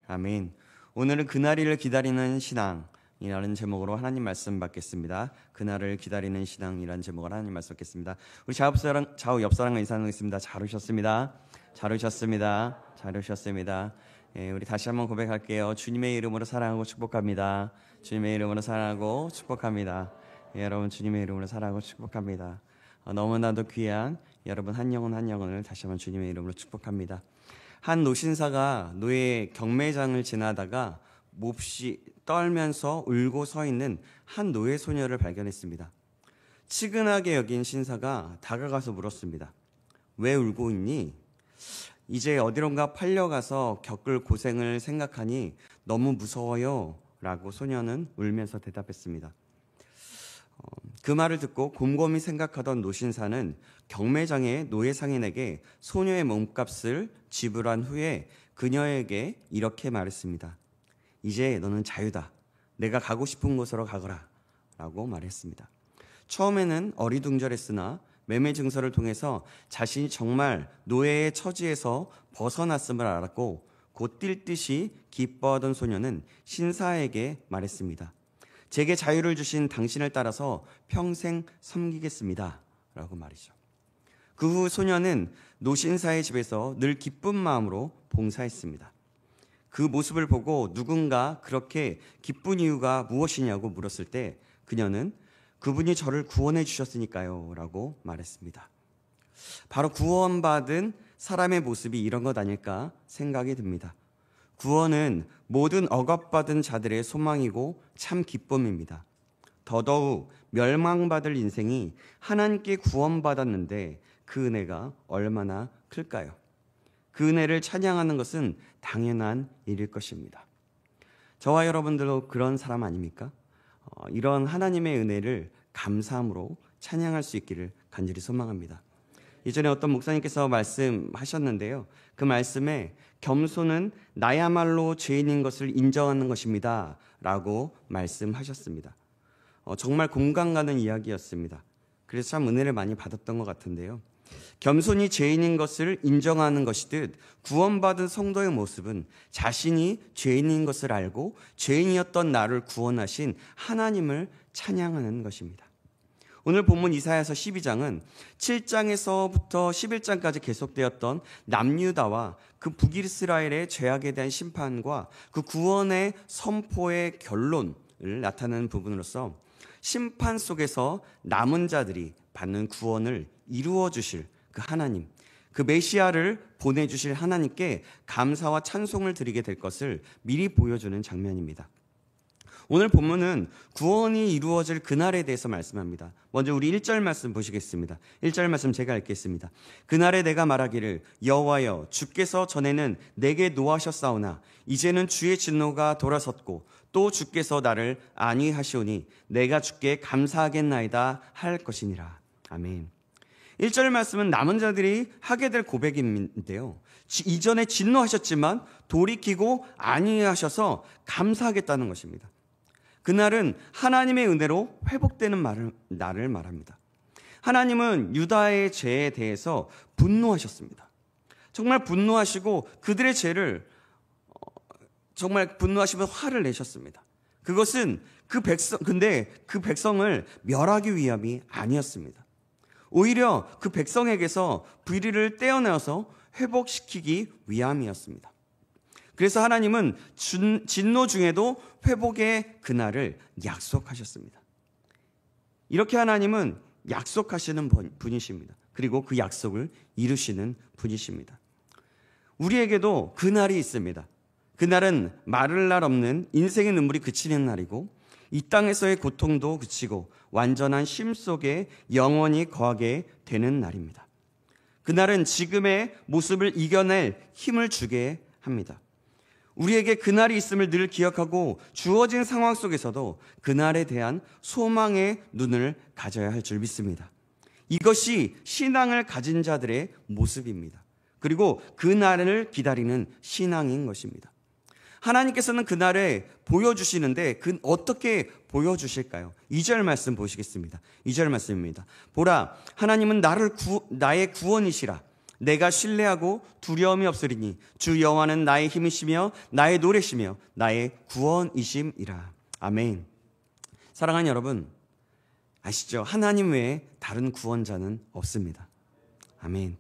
아멘. 오늘은 그날을 기다리는 신앙이라는 제목으로 하나님 말씀 받겠습니다. 그날을 기다리는 신앙이라는 제목으로 하나님 말씀 받겠습니다. 우리 좌우 옆 사람과 인사 나누겠습니다. 잘 오셨습니다. 잘 오셨습니다. 잘 오셨습니다. 우리 다시 한번 고백할게요. 주님의 이름으로 사랑하고 축복합니다. 주님의 이름으로 사랑하고 축복합니다. 여러분, 주님의 이름으로 사랑하고 축복합니다. 너무나도 귀한 여러분 한 영혼 한 영혼을 다시 한번 주님의 이름으로 축복합니다. 한 노신사가 노예 경매장을 지나다가 몹시 떨면서 울고 서 있는 한 노예 소녀를 발견했습니다. 측은하게 여긴 신사가 다가가서 물었습니다. 왜 울고 있니? 이제 어디론가 팔려가서 겪을 고생을 생각하니 너무 무서워요 라고 소녀는 울면서 대답했습니다. 그 말을 듣고 곰곰이 생각하던 노신사는 경매장의 노예 상인에게 소녀의 몸값을 지불한 후에 그녀에게 이렇게 말했습니다. 이제 너는 자유다. 내가 가고 싶은 곳으로 가거라 라고 말했습니다. 처음에는 어리둥절했으나 매매 증서를 통해서 자신이 정말 노예의 처지에서 벗어났음을 알았고 곧 뛸 듯이 기뻐하던 소녀는 신사에게 말했습니다. 제게 자유를 주신 당신을 따라서 평생 섬기겠습니다 라고 말이죠. 그 후 소녀는 노신사의 집에서 늘 기쁜 마음으로 봉사했습니다. 그 모습을 보고 누군가 그렇게 기쁜 이유가 무엇이냐고 물었을 때 그녀는 그분이 저를 구원해 주셨으니까요 라고 말했습니다. 바로 구원받은 사람의 모습이 이런 것 아닐까 생각이 듭니다. 구원은 모든 억압받은 자들의 소망이고 참 기쁨입니다. 더더욱 멸망받을 인생이 하나님께 구원받았는데 그 은혜가 얼마나 클까요? 그 은혜를 찬양하는 것은 당연한 일일 것입니다. 저와 여러분들도 그런 사람 아닙니까? 이런 하나님의 은혜를 감사함으로 찬양할 수 있기를 간절히 소망합니다. 이전에 어떤 목사님께서 말씀하셨는데요. 그 말씀에 겸손은 나야말로 죄인인 것을 인정하는 것입니다 라고 말씀하셨습니다. 정말 공감 가는 이야기였습니다. 그래서 참 은혜를 많이 받았던 것 같은데요. 겸손이 죄인인 것을 인정하는 것이듯 구원받은 성도의 모습은 자신이 죄인인 것을 알고 죄인이었던 나를 구원하신 하나님을 찬양하는 것입니다. 오늘 본문 이사야서 12장은 7장에서부터 11장까지 계속되었던 남유다와 그 북이스라엘의 죄악에 대한 심판과 그 구원의 선포의 결론을 나타내는 부분으로서 심판 속에서 남은 자들이 받는 구원을 이루어 주실 그 하나님, 그 메시아를 보내주실 하나님께 감사와 찬송을 드리게 될 것을 미리 보여주는 장면입니다. 오늘 본문은 구원이 이루어질 그날에 대해서 말씀합니다. 먼저 우리 1절 말씀 보시겠습니다. 1절 말씀 제가 읽겠습니다. 그날에 내가 말하기를 여호와여 주께서 전에는 내게 노하셨사오나 이제는 주의 진노가 돌아섰고 또 주께서 나를 안위하시오니 내가 주께 감사하겠나이다 할 것이니라. 아멘. 1절 말씀은 남은 자들이 하게 될 고백인데요. 이전에 진노하셨지만 돌이키고 안위하셔서 감사하겠다는 것입니다. 그날은 하나님의 은혜로 회복되는 날을 말합니다. 하나님은 유다의 죄에 대해서 분노하셨습니다. 정말 분노하시고 그들의 죄를 정말 분노하시며 화를 내셨습니다. 그것은 근데 그 백성을 멸하기 위함이 아니었습니다. 오히려 그 백성에게서 불의를 떼어내어서 회복시키기 위함이었습니다. 그래서 하나님은 진노 중에도 회복의 그날을 약속하셨습니다. 이렇게 하나님은 약속하시는 분이십니다. 그리고 그 약속을 이루시는 분이십니다. 우리에게도 그날이 있습니다. 그날은 마를 날 없는 인생의 눈물이 그치는 날이고 이 땅에서의 고통도 그치고 완전한 쉼 속에 영원히 거하게 되는 날입니다. 그날은 지금의 모습을 이겨낼 힘을 주게 합니다. 우리에게 그날이 있음을 늘 기억하고 주어진 상황 속에서도 그날에 대한 소망의 눈을 가져야 할 줄 믿습니다. 이것이 신앙을 가진 자들의 모습입니다. 그리고 그날을 기다리는 신앙인 것입니다. 하나님께서는 그날에 보여주시는데 어떻게 보여주실까요? 2절 말씀 보시겠습니다. 2절 말씀입니다. 보라, 하나님은 나의 구원이시라. 내가 신뢰하고 두려움이 없으리니 주 여호와는 나의 힘이시며 나의 노래시며 나의 구원이심이라. 아멘. 사랑하는 여러분, 아시죠? 하나님 외에 다른 구원자는 없습니다. 아멘.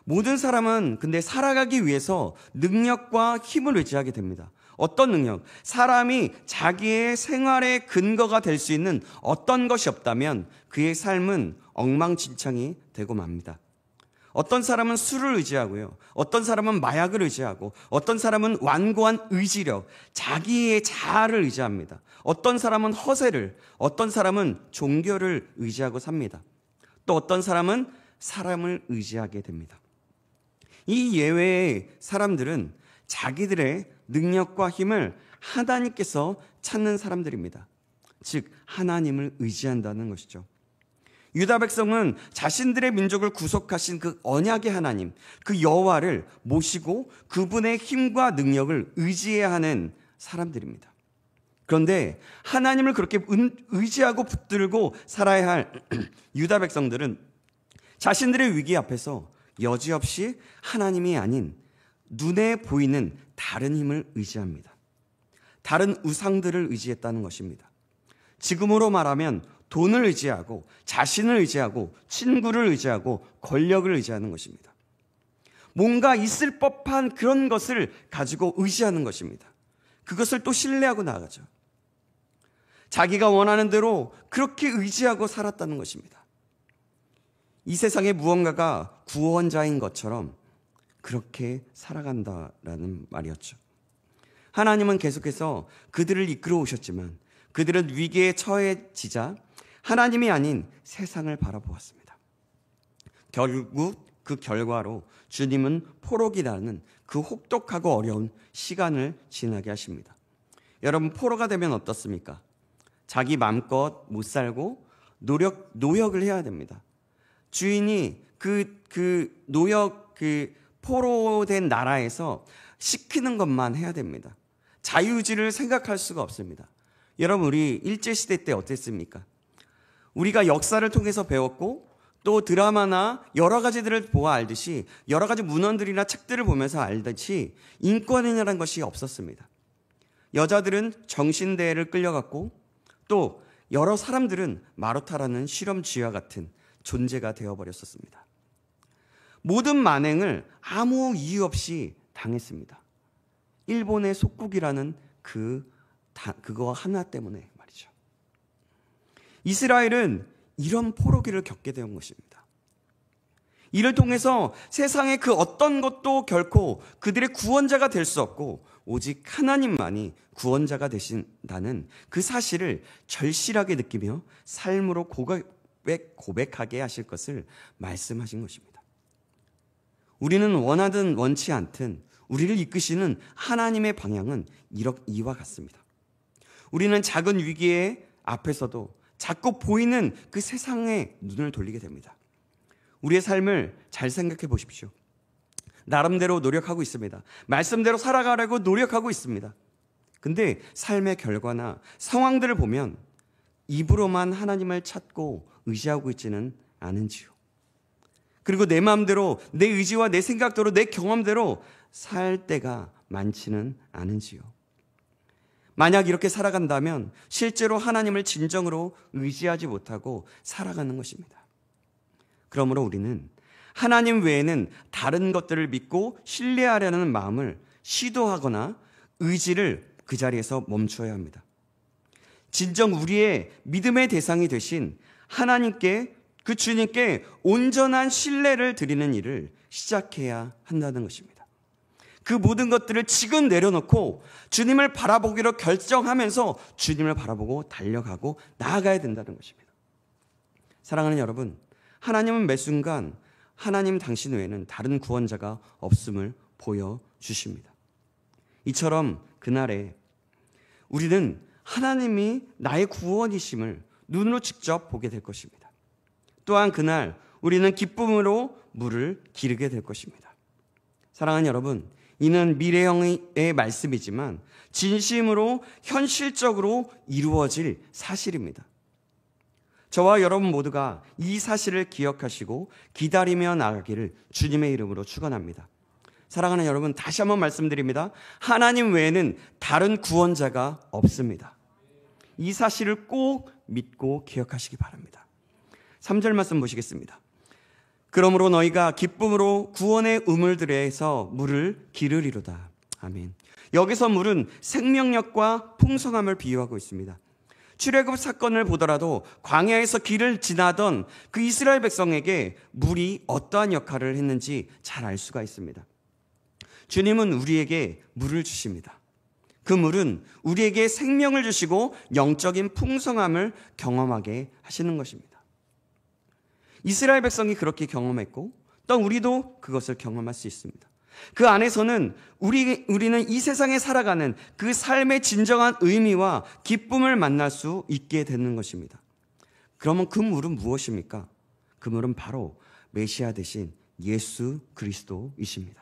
모든 사람은 근데 살아가기 위해서 능력과 힘을 의지하게 됩니다. 어떤 능력? 사람이 자기의 생활의 근거가 될 수 있는 어떤 것이 없다면 그의 삶은 엉망진창이 되고 맙니다. 어떤 사람은 술을 의지하고요. 어떤 사람은 마약을 의지하고, 어떤 사람은 완고한 의지력, 자기의 자아를 의지합니다. 어떤 사람은 허세를, 어떤 사람은 종교를 의지하고 삽니다. 또 어떤 사람은 사람을 의지하게 됩니다. 이 예외의 사람들은 자기들의 능력과 힘을 하나님께서 찾는 사람들입니다. 즉 하나님을 의지한다는 것이죠. 유다 백성은 자신들의 민족을 구속하신 그 언약의 하나님, 그 여호와를 모시고 그분의 힘과 능력을 의지해야 하는 사람들입니다. 그런데 하나님을 그렇게 의지하고 붙들고 살아야 할 유다 백성들은 자신들의 위기 앞에서 여지없이 하나님이 아닌 눈에 보이는 다른 힘을 의지합니다. 다른 우상들을 의지했다는 것입니다. 지금으로 말하면 돈을 의지하고, 자신을 의지하고, 친구를 의지하고, 권력을 의지하는 것입니다. 뭔가 있을 법한 그런 것을 가지고 의지하는 것입니다. 그것을 또 신뢰하고 나아가죠. 자기가 원하는 대로 그렇게 의지하고 살았다는 것입니다. 이 세상에 무언가가 구원자인 것처럼 그렇게 살아간다라는 말이었죠. 하나님은 계속해서 그들을 이끌어 오셨지만 그들은 위기에 처해지자 하나님이 아닌 세상을 바라보았습니다. 결국 그 결과로 주님은 포로기라는 그 혹독하고 어려운 시간을 지나게 하십니다. 여러분, 포로가 되면 어떻습니까? 자기 맘껏 못 살고 노역을 해야 됩니다. 주인이 포로된 나라에서 시키는 것만 해야 됩니다. 자유의지를 생각할 수가 없습니다. 여러분, 우리 일제시대 때 어땠습니까? 우리가 역사를 통해서 배웠고 또 드라마나 여러 가지들을 보아 알듯이 여러 가지 문헌들이나 책들을 보면서 알듯이 인권이라는 것이 없었습니다. 여자들은 정신대회를 끌려갔고 또 여러 사람들은 마루타라는 실험쥐와 같은 존재가 되어버렸었습니다. 모든 만행을 아무 이유 없이 당했습니다. 일본의 속국이라는 그거 하나 때문에 말이죠. 이스라엘은 이런 포로기를 겪게 된 것입니다. 이를 통해서 세상의 그 어떤 것도 결코 그들의 구원자가 될 수 없고 오직 하나님만이 구원자가 되신다는 그 사실을 절실하게 느끼며 삶으로 고백하게 하실 것을 말씀하신 것입니다. 우리는 원하든 원치 않든 우리를 이끄시는 하나님의 방향은 이와 같습니다. 우리는 작은 위기의 앞에서도 자꾸 보이는 그 세상에 눈을 돌리게 됩니다. 우리의 삶을 잘 생각해 보십시오. 나름대로 노력하고 있습니다. 말씀대로 살아가려고 노력하고 있습니다. 근데 삶의 결과나 상황들을 보면 입으로만 하나님을 찾고 의지하고 있지는 않은지요. 그리고 내 마음대로, 내 의지와 내 생각대로, 내 경험대로 살 때가 많지는 않은지요. 만약 이렇게 살아간다면 실제로 하나님을 진정으로 의지하지 못하고 살아가는 것입니다. 그러므로 우리는 하나님 외에는 다른 것들을 믿고 신뢰하려는 마음을 시도하거나 의지를 그 자리에서 멈춰야 합니다. 진정 우리의 믿음의 대상이 되신 하나님께, 그 주님께 온전한 신뢰를 드리는 일을 시작해야 한다는 것입니다. 그 모든 것들을 지금 내려놓고 주님을 바라보기로 결정하면서 주님을 바라보고 달려가고 나아가야 된다는 것입니다. 사랑하는 여러분, 하나님은 매 순간 하나님 당신 외에는 다른 구원자가 없음을 보여주십니다. 이처럼 그날에 우리는 하나님이 나의 구원이심을 눈으로 직접 보게 될 것입니다. 또한 그날 우리는 기쁨으로 물을 기르게 될 것입니다. 사랑하는 여러분, 이는 미래형의 말씀이지만 진심으로 현실적으로 이루어질 사실입니다. 저와 여러분 모두가 이 사실을 기억하시고 기다리며 나가기를 주님의 이름으로 축원합니다. 사랑하는 여러분, 다시 한번 말씀드립니다. 하나님 외에는 다른 구원자가 없습니다. 이 사실을 꼭 믿고 기억하시기 바랍니다. 3절 말씀 보시겠습니다. 그러므로 너희가 기쁨으로 구원의 우물들에서 물을 기르리로다. 아멘. 여기서 물은 생명력과 풍성함을 비유하고 있습니다. 출애굽 사건을 보더라도 광야에서 길을 지나던 그 이스라엘 백성에게 물이 어떠한 역할을 했는지 잘 알 수가 있습니다. 주님은 우리에게 물을 주십니다. 그 물은 우리에게 생명을 주시고 영적인 풍성함을 경험하게 하시는 것입니다. 이스라엘 백성이 그렇게 경험했고 또 우리도 그것을 경험할 수 있습니다. 그 안에서는 우리는 이 세상에 살아가는 그 삶의 진정한 의미와 기쁨을 만날 수 있게 되는 것입니다. 그러면 그 물은 무엇입니까? 그 물은 바로 메시아 되신 예수 그리스도이십니다.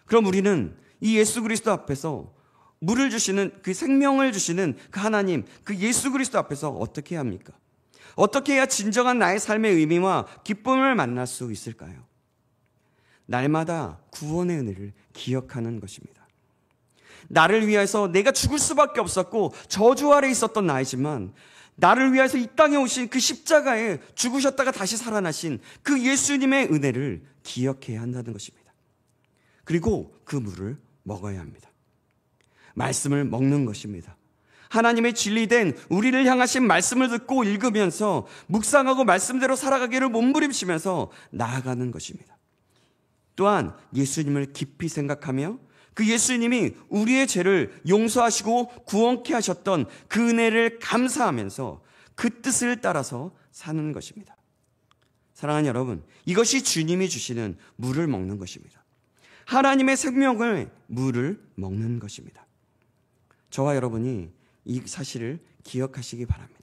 그럼 우리는 이 예수 그리스도 앞에서 물을 주시는, 그 생명을 주시는 그 하나님, 그 예수 그리스도 앞에서 어떻게 해야 합니까? 어떻게 해야 진정한 나의 삶의 의미와 기쁨을 만날 수 있을까요? 날마다 구원의 은혜를 기억하는 것입니다. 나를 위해서 내가 죽을 수밖에 없었고 저주 아래 있었던 나이지만 나를 위해서 이 땅에 오신 그 십자가에 죽으셨다가 다시 살아나신 그 예수님의 은혜를 기억해야 한다는 것입니다. 그리고 그 물을 먹어야 합니다. 말씀을 먹는 것입니다. 하나님의 진리된 우리를 향하신 말씀을 듣고 읽으면서 묵상하고 말씀대로 살아가기를 몸부림치면서 나아가는 것입니다. 또한 예수님을 깊이 생각하며 그 예수님이 우리의 죄를 용서하시고 구원케 하셨던 그 은혜를 감사하면서 그 뜻을 따라서 사는 것입니다. 사랑하는 여러분, 이것이 주님이 주시는 물을 먹는 것입니다. 하나님의 생명을 물을 먹는 것입니다. 저와 여러분이 이 사실을 기억하시기 바랍니다.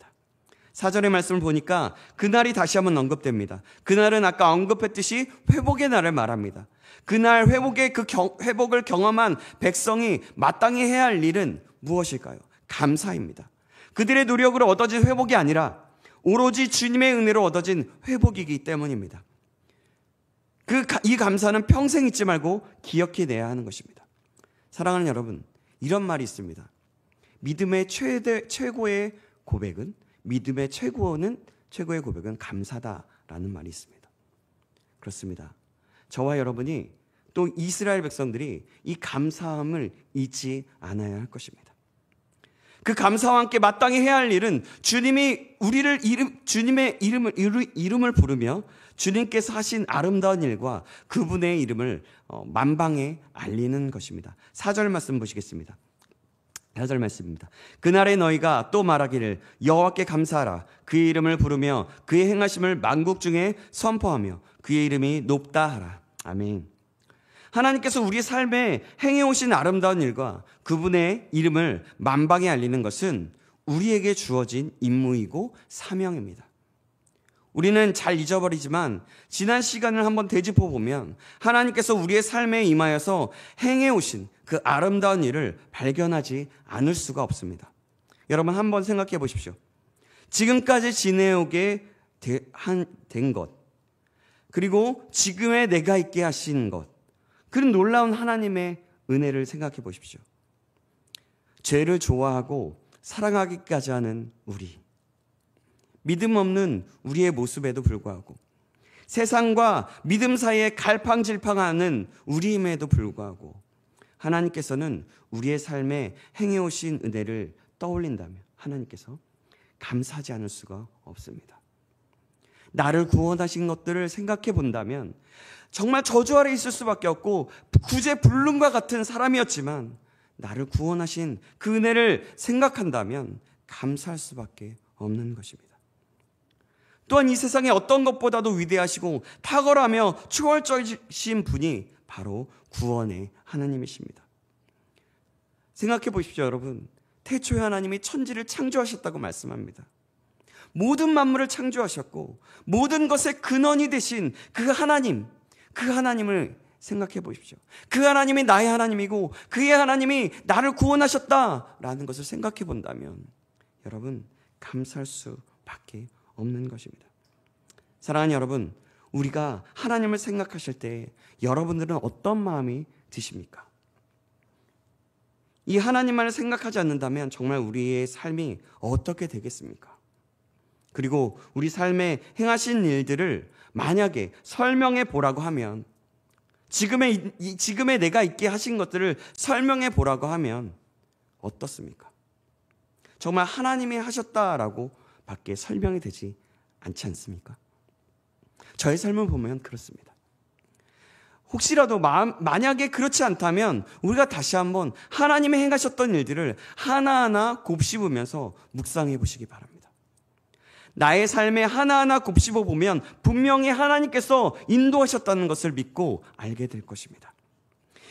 4절의 말씀을 보니까 그날이 다시 한번 언급됩니다. 그날은 아까 언급했듯이 회복의 날을 말합니다. 그날 회복을 경험한 백성이 마땅히 해야 할 일은 무엇일까요? 감사입니다. 그들의 노력으로 얻어진 회복이 아니라 오로지 주님의 은혜로 얻어진 회복이기 때문입니다. 이 감사는 평생 잊지 말고 기억해내야 하는 것입니다. 사랑하는 여러분, 이런 말이 있습니다. 믿음의 최고의 고백은 최고의 고백은 감사다라는 말이 있습니다. 그렇습니다. 저와 여러분이 또 이스라엘 백성들이 이 감사함을 잊지 않아야 할 것입니다. 그 감사와 함께 마땅히 해야 할 일은 주님의 이름을 부르며 주님께서 하신 아름다운 일과 그분의 이름을 만방에 알리는 것입니다. 4절 말씀 보시겠습니다. 4절 말씀입니다. 그날에 너희가 또 말하기를 여호와께 감사하라. 그의 이름을 부르며 그의 행하심을 만국 중에 선포하며 그의 이름이 높다 하라. 아멘. 하나님께서 우리 삶에 행해오신 아름다운 일과 그분의 이름을 만방에 알리는 것은 우리에게 주어진 임무이고 사명입니다. 우리는 잘 잊어버리지만 지난 시간을 한번 되짚어 보면 하나님께서 우리의 삶에 임하여서 행해오신 그 아름다운 일을 발견하지 않을 수가 없습니다. 여러분 한번 생각해 보십시오. 지금까지 지내오게 된 것, 그리고 지금의 내가 있게 하신 것, 그런 놀라운 하나님의 은혜를 생각해 보십시오. 죄를 좋아하고 사랑하기까지 하는 우리, 믿음 없는 우리의 모습에도 불구하고 세상과 믿음 사이에 갈팡질팡하는 우리임에도 불구하고 하나님께서는 우리의 삶에 행해오신 은혜를 떠올린다면 하나님께서 감사하지 않을 수가 없습니다. 나를 구원하신 것들을 생각해 본다면 정말 저주 아래 있을 수밖에 없고 구제불능과 같은 사람이었지만 나를 구원하신 그 은혜를 생각한다면 감사할 수밖에 없는 것입니다. 또한 이 세상에 어떤 것보다도 위대하시고 탁월하며 초월적이신 분이 바로 구원의 하나님이십니다. 생각해 보십시오, 여러분. 태초에 하나님이 천지를 창조하셨다고 말씀합니다. 모든 만물을 창조하셨고 모든 것의 근원이 되신 그 하나님을 생각해 보십시오. 그 하나님이 나의 하나님이고 그의 하나님이 나를 구원하셨다라는 것을 생각해 본다면 여러분 감사할 수밖에 없는 것입니다. 사랑하는 여러분, 우리가 하나님을 생각하실 때 여러분들은 어떤 마음이 드십니까? 이 하나님만을 생각하지 않는다면 정말 우리의 삶이 어떻게 되겠습니까? 그리고 우리 삶에 행하신 일들을 만약에 설명해 보라고 하면, 지금의 내가 있게 하신 것들을 설명해 보라고 하면 어떻습니까? 정말 하나님이 하셨다라고 밖에 설명이 되지 않지 않습니까? 저의 삶을 보면 그렇습니다. 혹시라도 만약에 그렇지 않다면 우리가 다시 한번 하나님이 행하셨던 일들을 하나하나 곱씹으면서 묵상해 보시기 바랍니다. 나의 삶에 하나하나 곱씹어 보면 분명히 하나님께서 인도하셨다는 것을 믿고 알게 될 것입니다.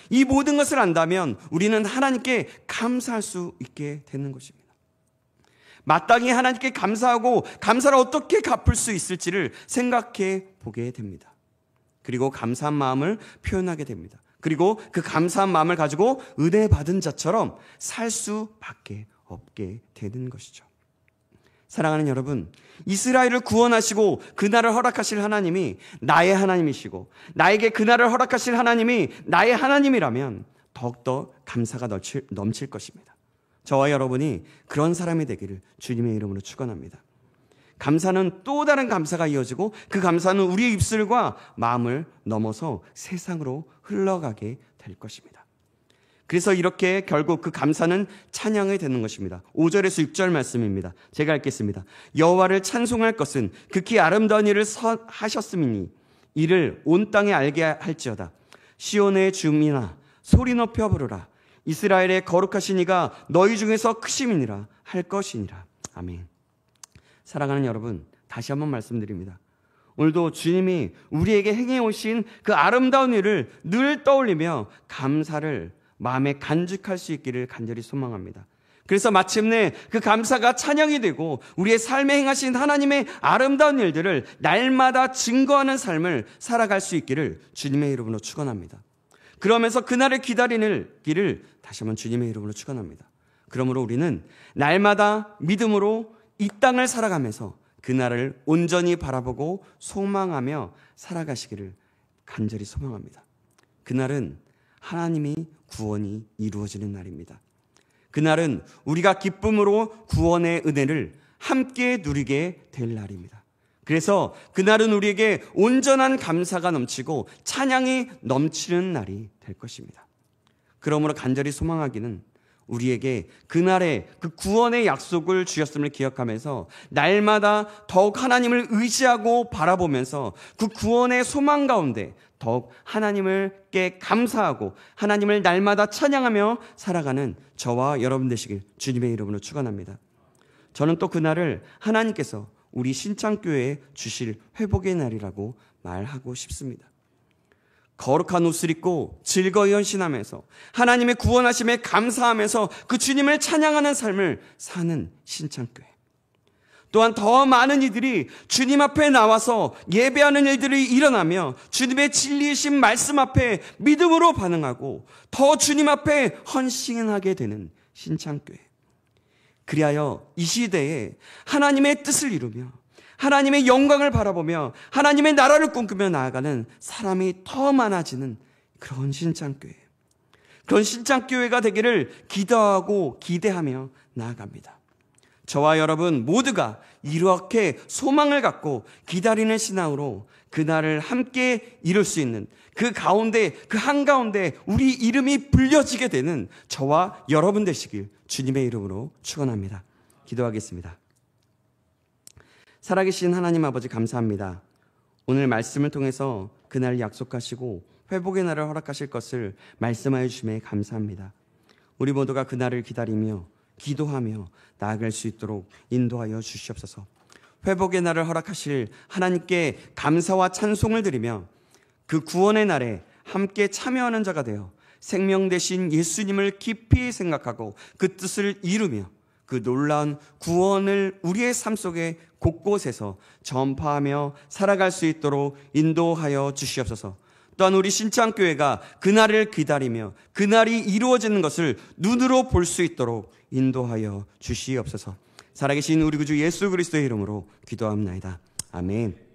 이 모든 것을 안다면 우리는 하나님께 감사할 수 있게 되는 것입니다. 마땅히 하나님께 감사하고 감사를 어떻게 갚을 수 있을지를 생각해 보게 됩니다. 그리고 감사한 마음을 표현하게 됩니다. 그리고 그 감사한 마음을 가지고 은혜 받은 자처럼 살 수밖에 없게 되는 것이죠. 사랑하는 여러분, 이스라엘을 구원하시고 그날을 허락하실 하나님이 나의 하나님이시고 나에게 그날을 허락하실 하나님이 나의 하나님이라면 더욱더 감사가 넘칠 것입니다. 저와 여러분이 그런 사람이 되기를 주님의 이름으로 축원합니다. 감사는 또 다른 감사가 이어지고 그 감사는 우리의 입술과 마음을 넘어서 세상으로 흘러가게 될 것입니다. 그래서 이렇게 결국 그 감사는 찬양이 되는 것입니다. 5절에서 6절 말씀입니다. 제가 읽겠습니다. 여호와를 찬송할 것은 극히 아름다운 일을 하셨음이니 이를 온 땅에 알게 할지어다. 시온의 주민아 소리 높여 부르라. 이스라엘의 거룩하신 이가 너희 중에서 크심이니라 할 것이니라. 아멘. 사랑하는 여러분, 다시 한번 말씀드립니다. 오늘도 주님이 우리에게 행해 오신 그 아름다운 일을 늘 떠올리며 감사를 마음에 간직할 수 있기를 간절히 소망합니다. 그래서 마침내 그 감사가 찬양이 되고 우리의 삶에 행하신 하나님의 아름다운 일들을 날마다 증거하는 삶을 살아갈 수 있기를 주님의 이름으로 축원합니다. 그러면서 그날을 기다리는 길을 다시 한번 주님의 이름으로 축원합니다. 그러므로 우리는 날마다 믿음으로 이 땅을 살아가면서 그날을 온전히 바라보고 소망하며 살아가시기를 간절히 소망합니다. 그날은 하나님이 구원이 이루어지는 날입니다. 그날은 우리가 기쁨으로 구원의 은혜를 함께 누리게 될 날입니다. 그래서 그날은 우리에게 온전한 감사가 넘치고 찬양이 넘치는 날이 될 것입니다. 그러므로 간절히 소망하기는 우리에게 그날의 그 구원의 약속을 주셨음을 기억하면서 날마다 더욱 하나님을 의지하고 바라보면서 그 구원의 소망 가운데 더욱 하나님께 감사하고 하나님을 날마다 찬양하며 살아가는 저와 여러분 되시길 주님의 이름으로 축원합니다. 저는 또 그날을 하나님께서 우리 신창교회에 주실 회복의 날이라고 말하고 싶습니다. 거룩한 옷을 입고 즐거이 헌신하면서 하나님의 구원하심에 감사하면서 그 주님을 찬양하는 삶을 사는 신창교회. 또한 더 많은 이들이 주님 앞에 나와서 예배하는 일들이 일어나며 주님의 진리이신 말씀 앞에 믿음으로 반응하고 더 주님 앞에 헌신하게 되는 신창교회. 그리하여 이 시대에 하나님의 뜻을 이루며 하나님의 영광을 바라보며 하나님의 나라를 꿈꾸며 나아가는 사람이 더 많아지는 그런 신창교회. 그런 신창교회가 되기를 기도하고 기대하며 나아갑니다. 저와 여러분 모두가 이렇게 소망을 갖고 기다리는 신앙으로 그날을 함께 이룰 수 있는 그 가운데, 그 한가운데 우리 이름이 불려지게 되는 저와 여러분 되시길 주님의 이름으로 축원합니다. 기도하겠습니다. 살아계신 하나님 아버지 감사합니다. 오늘 말씀을 통해서 그날 약속하시고 회복의 날을 허락하실 것을 말씀하여 주심에 감사합니다. 우리 모두가 그날을 기다리며 기도하며 나아갈 수 있도록 인도하여 주시옵소서. 회복의 날을 허락하실 하나님께 감사와 찬송을 드리며 그 구원의 날에 함께 참여하는 자가 되어 생명 되신 예수님을 깊이 생각하고 그 뜻을 이루며 그 놀라운 구원을 우리의 삶 속에 곳곳에서 전파하며 살아갈 수 있도록 인도하여 주시옵소서. 또한 우리 신창교회가 그날을 기다리며 그날이 이루어지는 것을 눈으로 볼 수 있도록 인도하여 주시옵소서. 살아계신 우리 구주 예수 그리스도의 이름으로 기도합나이다. 아멘.